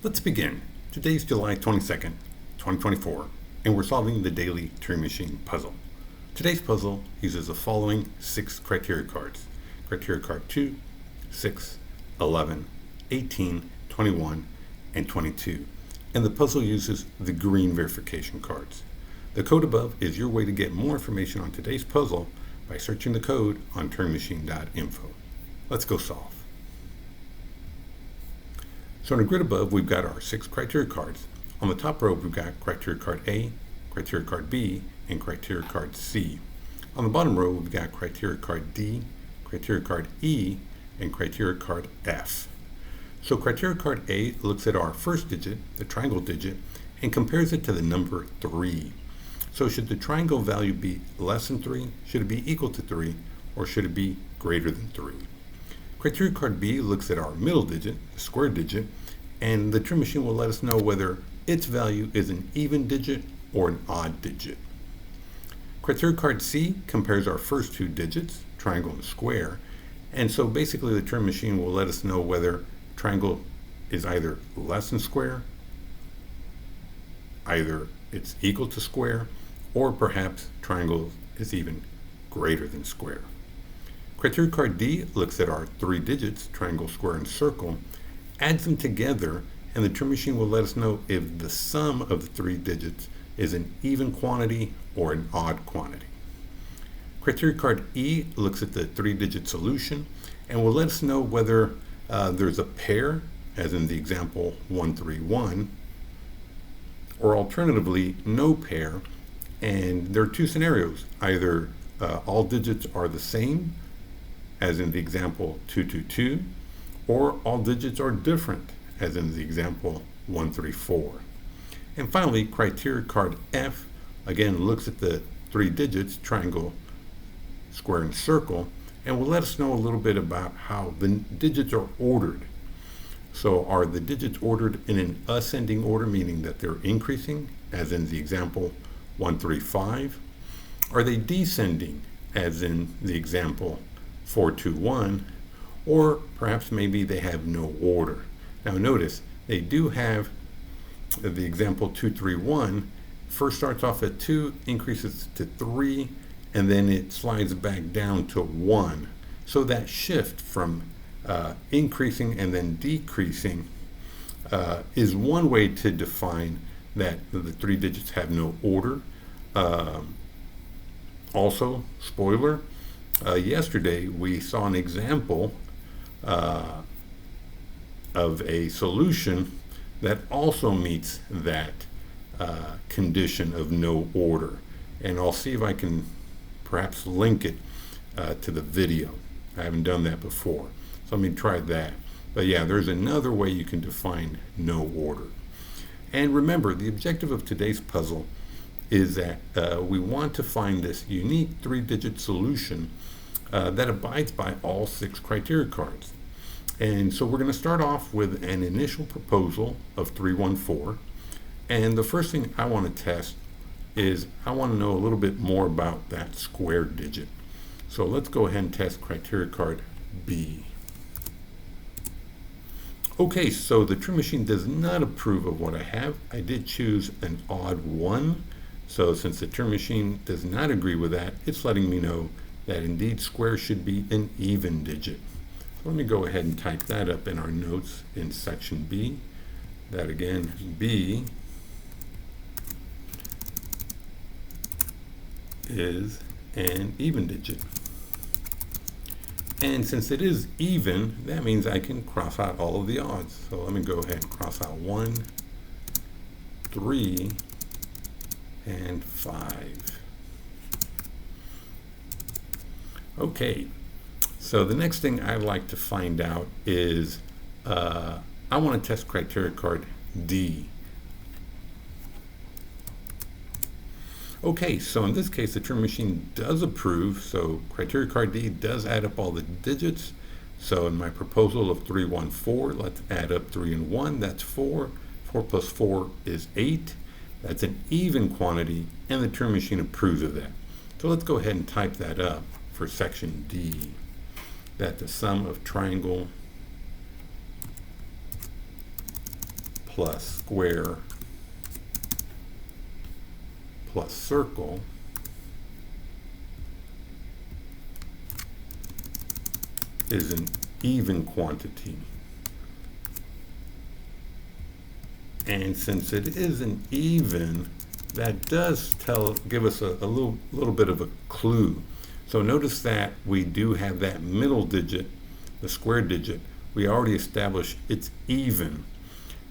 Let's begin. Today's July 22nd, 2024, and we're solving the Daily Turing Machine Puzzle. Today's puzzle uses the following 6 criteria cards. Criteria card 2, 6, 11, 18, 21, and 22. And the puzzle uses the green verification cards. The code above is your way to get more information on today's puzzle by searching the code on turingmachine.info. Let's go solve. So on the grid above, we've got our 6 criteria cards. On the top row, we've got criteria card A, criteria card B, and criteria card C. On the bottom row, we've got criteria card D, criteria card E, and criteria card F. So criteria card A looks at our first digit, the triangle digit, and compares it to the number 3. So should the triangle value be less than 3, should it be equal to 3, or should it be greater than 3? Criteria card B looks at our middle digit, the square digit, and the Turing machine will let us know whether its value is an even digit or an odd digit. Criteria card C compares our first 2 digits, triangle and square, and so basically the Turing machine will let us know whether triangle is either less than square, either it's equal to square, or perhaps triangle is even greater than square. Criteria card D looks at our 3 digits, triangle, square, and circle, adds them together, and the Turing machine will let us know if the sum of the 3 digits is an even quantity or an odd quantity. Criteria card E looks at the 3-digit solution and will let us know whether there's a pair, as in the example 131, or alternatively no pair, and there are 2 scenarios. Either all digits are the same, as in the example 222, or all digits are different, as in the example 134. And finally, criteria card F, again, looks at the 3 digits, triangle, square, and circle, and will let us know a little bit about how the digits are ordered. So are the digits ordered in an ascending order, meaning that they're increasing, as in the example 135? Are they descending, as in the example 421, or perhaps maybe they have no order? Now notice, they do have the example 231, first starts off at 2, increases to 3, and then it slides back down to 1. So that shift from increasing and then decreasing is one way to define that the 3 digits have no order. Also, spoiler, yesterday we saw an example of a solution that also meets that condition of no order, and I'll see if I can perhaps link it to the video. I haven't done that before, so let me try that. But yeah, there's another way you can define no order. And remember, the objective of today's puzzle is that we want to find this unique 3-digit solution that abides by all 6 criteria cards. And so we're going to start off with an initial proposal of 314. And the first thing I want to test is I want to know a little bit more about that square digit. So let's go ahead and test criteria card B. Okay, so the Turing machine does not approve of what I have. I did choose an odd 1. So since the Turing machine does not agree with that, it's letting me know that indeed square should be an even digit. So let me go ahead and type that up in our notes in section B. That again, B is an even digit. And since it is even, that means I can cross out all of the odds. So let me go ahead and cross out 1, 3, and 5. Okay, so the next thing I'd like to find out is I want to test criteria card D. Okay, so in this case, the Turing machine does approve, so criteria card D does add up all the digits. So in my proposal of 314, let's add up 3 and 1, that's 4. 4 plus 4 is 8. That's an even quantity, and the Turing machine approves of that. So let's go ahead and type that up for section D, that the sum of triangle plus square plus circle is an even quantity. And since it is an even, that does give us a little bit of a clue. So notice that we do have that middle digit, the square digit. We already established it's even.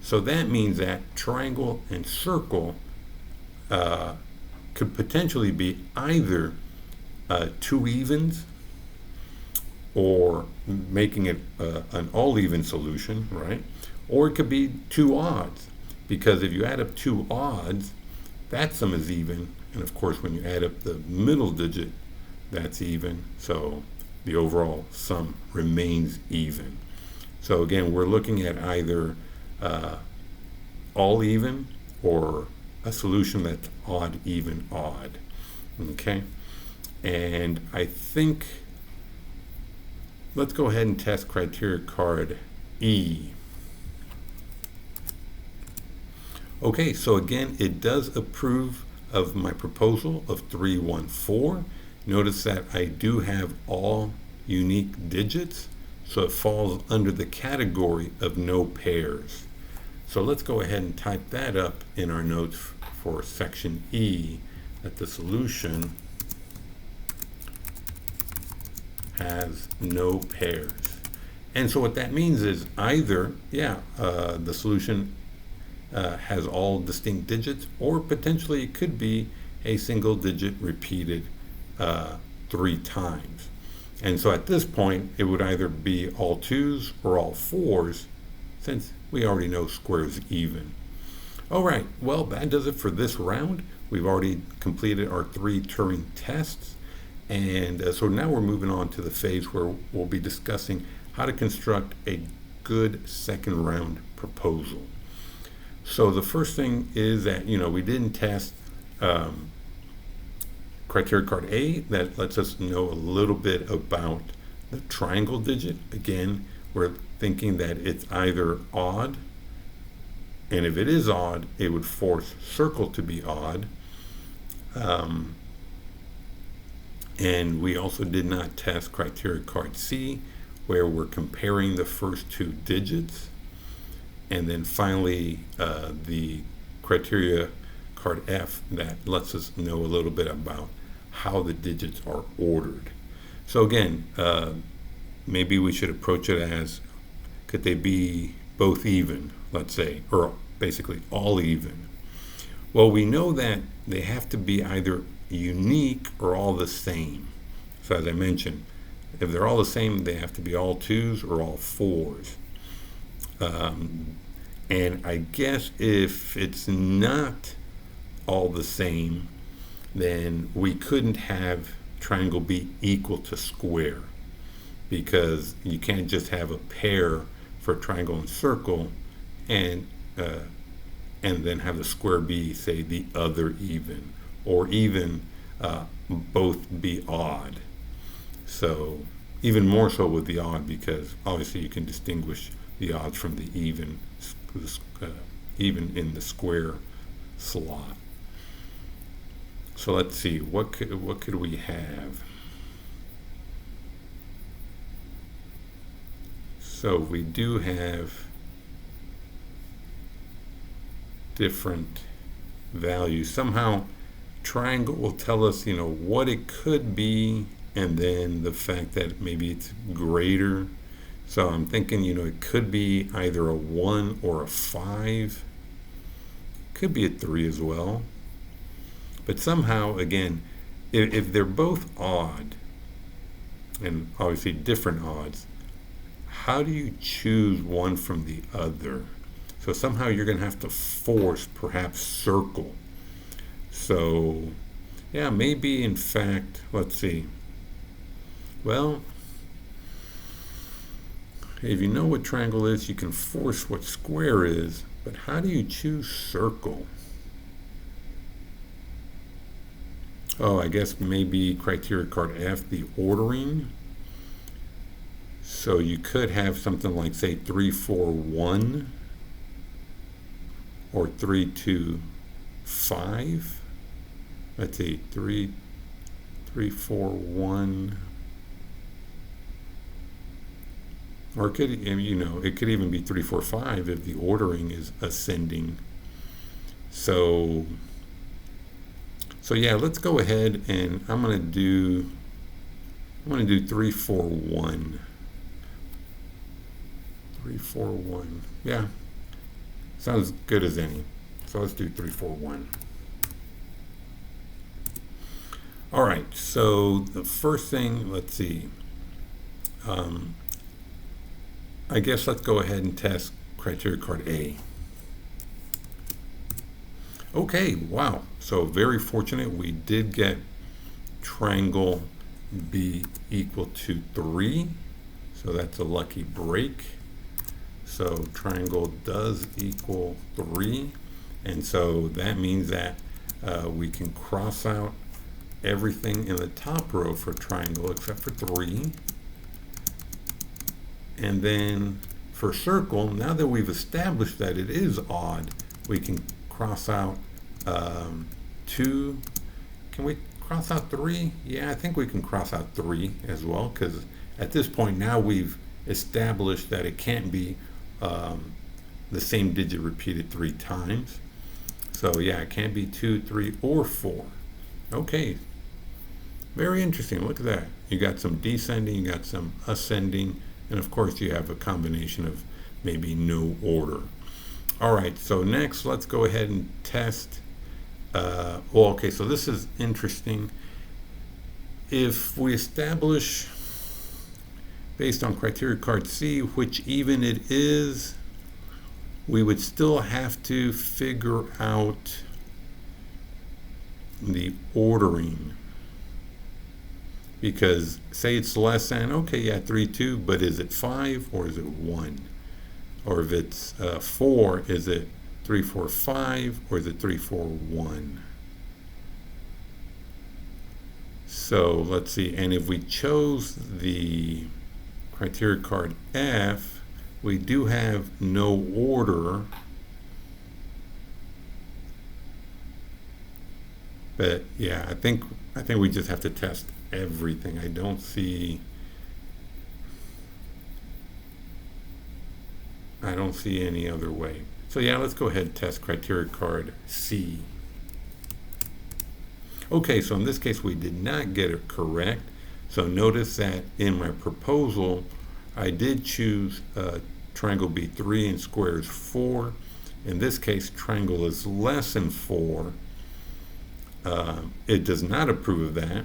So that means that triangle and circle could potentially be either two evens, or making it an all-even solution, right? Or it could be two odds, because if you add up two odds, that sum is even, and of course when you add up the middle digit, that's even, so the overall sum remains even. So again, we're looking at either all even or a solution that's odd, even, odd, okay? And I think, let's go ahead and test criteria card E. Okay, so again, it does approve of my proposal of 314. Notice that I do have all unique digits, so it falls under the category of no pairs. So let's go ahead and type that up in our notes for section E, that the solution has no pairs. And so what that means is either, the solution has all distinct digits, or potentially it could be a single digit repeated 3 times. And so at this point, it would either be all 2s or all 4s, since we already know squares even. All right, well, that does it for this round. We've already completed our 3 Turing tests. And so now we're moving on to the phase where we'll be discussing how to construct a good second round proposal. So the first thing is that, we didn't test criteria card A. That lets us know a little bit about the triangle digit. Again, we're thinking that it's either odd, and if it is odd, it would force circle to be odd. And we also did not test criteria card C, where we're comparing the first 2 digits. And then finally, the criteria card F, that lets us know a little bit about how the digits are ordered. So again, maybe we should approach it as, could they be both even, let's say, or basically all even? Well, we know that they have to be either unique or all the same. So as I mentioned, if they're all the same, they have to be all 2s or all 4s. And I guess if it's not all the same, then we couldn't have triangle be equal to square, because you can't just have a pair for triangle and circle and then have the square be, say, the other even, or even both be odd. So even more so with the odd, because obviously you can distinguish the odds from the even in the square slot. So let's see, what could we have? So we do have different values. Somehow triangle will tell us, what it could be, and then the fact that maybe it's greater. So I'm thinking, it could be either a 1 or a 5. Could be a 3 as well. But somehow, again, if they're both odd, and obviously different odds, how do you choose one from the other? So somehow you're going to have to force perhaps circle. So, yeah, maybe in fact, let's see. Well, if you know what triangle is, you can force what square is, but how do you choose circle? Oh, I guess maybe criteria card F, the ordering. So you could have something like, say, 3, 4, 1. or 3, 2, 5. Let's see, 3, 3, 4, 1. Or it could, it could even be 3, 4, 5 if the ordering is ascending. So yeah, let's go ahead and I'm gonna do 3, 4, 1. 3, 4, 1. Yeah, sounds good as any. So let's do 3, 4, 1. All right. So the first thing, let's see. I guess let's go ahead and test criteria card A. Okay, wow. So very fortunate, we did get triangle B equal to 3. So that's a lucky break. So triangle does equal 3. And so that means that we can cross out everything in the top row for triangle except for 3. And then for circle, now that we've established that it is odd, we can cross out 2. Can we cross out 3? Yeah, I think we can cross out 3 as well, because at this point now we've established that it can't be the same digit repeated 3 times. So yeah, it can't be 2, 3, or 4. Okay, very interesting. Look at that. You got some descending, you got some ascending, and of course you have a combination of maybe no order. All right, so next let's go ahead and test. Okay, so this is interesting. If we establish based on criteria card C which even it is, we would still have to figure out the ordering. Because say it's less than, okay, yeah, 3, 2, but is it 5 or is it 1? Or if it's 4, is it 3, 4, 5 or is it 3, 4, 1? So let's see, and if we chose the criteria card F, we do have no order. But yeah, I think we just have to test everything. I don't see any other way. So yeah, let's go ahead and test criteria card C. Okay, so in this case we did not get it correct. So notice that in my proposal I did choose triangle B3 and square is 4. In this case, triangle is less than 4. It does not approve of that.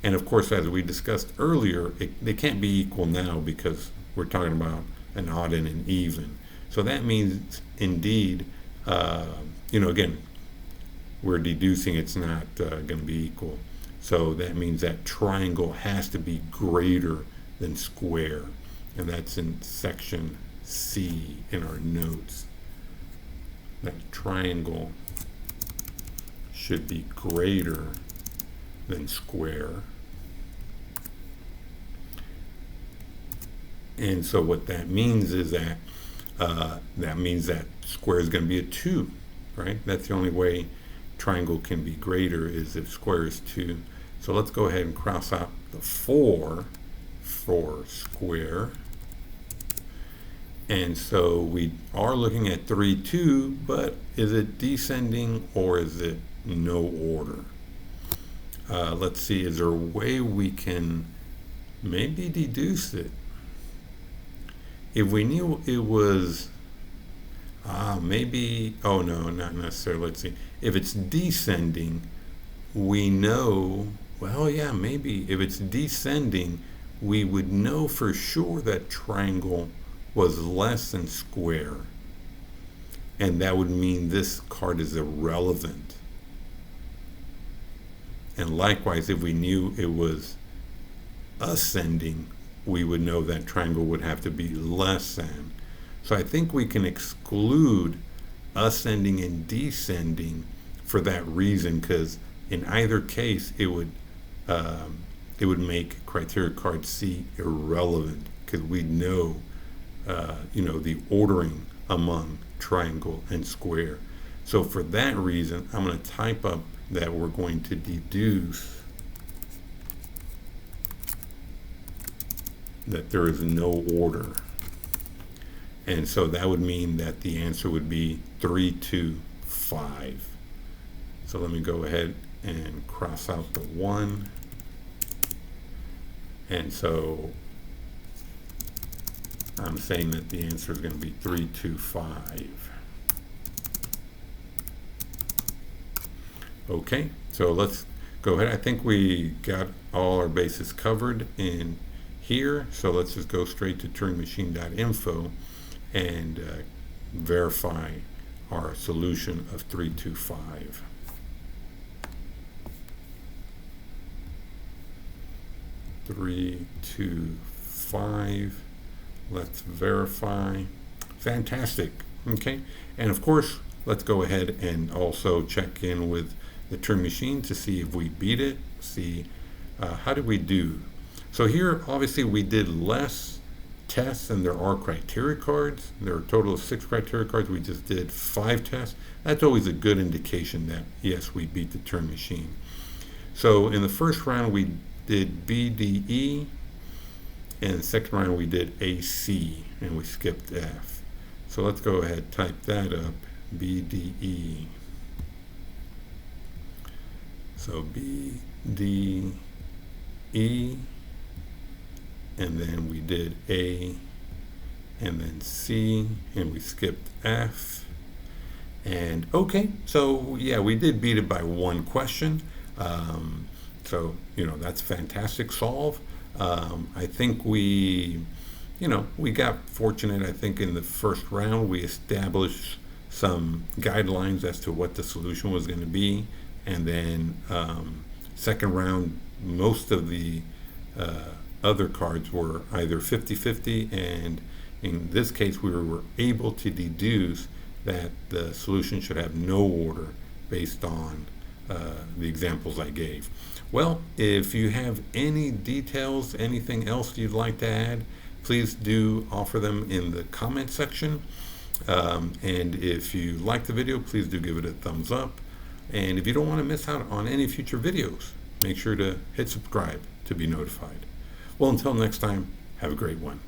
And of course, as we discussed earlier, they can't be equal now because we're talking about an odd and an even. So that means, indeed, again, we're deducing it's not going to be equal. So that means that triangle has to be greater than square. And that's in section C in our notes. That triangle should be greater than square. And so what that means is that square is going to be a 2, right? That's the only way triangle can be greater is if square is 2. So let's go ahead and cross out the 4 for square. And so we are looking at 3, 2, but is it descending or is it no order? Let's see, is there a way we can maybe deduce it? If we knew it was, maybe, oh no, not necessarily. Let's see. If it's descending, we know, well, yeah, maybe. If it's descending, we would know for sure that triangle was less than square. And that would mean this card is irrelevant. And likewise, if we knew it was ascending, we would know that triangle would have to be less than. So I think we can exclude ascending and descending for that reason, because in either case it would make criteria card C irrelevant, because we know the ordering among triangle and square. So for that reason, I'm going to type up that we're going to deduce that there is no order. And so that would mean that the answer would be 3, 2, 5. So let me go ahead and cross out the 1. And so I'm saying that the answer is going to be 3, 2, 5. Okay, so let's go ahead. I think we got all our bases covered in here. So let's just go straight to turingmachine.info and verify our solution of 3, 2, 5. Three, 2, 5. Let's verify. Fantastic. Okay, and of course, let's go ahead and also check in with the Turing machine to see if we beat it. See how did we do. So here, obviously, we did less tests than there are criteria cards. There are a total of 6 criteria cards. We just did 5 tests. That's always a good indication that yes, we beat the Turing machine. So in the first round, we did BDE, and the second round we did AC, and we skipped F. So let's go ahead and type that up, BDE. So BDE, and then we did A, and then C, and we skipped F. And okay, so yeah, we did beat it by 1 question. So, that's fantastic solve. I think we got fortunate. I think in the first round, we established some guidelines as to what the solution was going to be. And then second round, most of the other cards were either 50-50. And in this case, we were able to deduce that the solution should have no order based on the examples I gave. Well, if you have any details, anything else you'd like to add, please do offer them in the comment section. And if you like the video, please do give it a thumbs up. And if you don't want to miss out on any future videos, make sure to hit subscribe to be notified. Well, until next time, have a great one.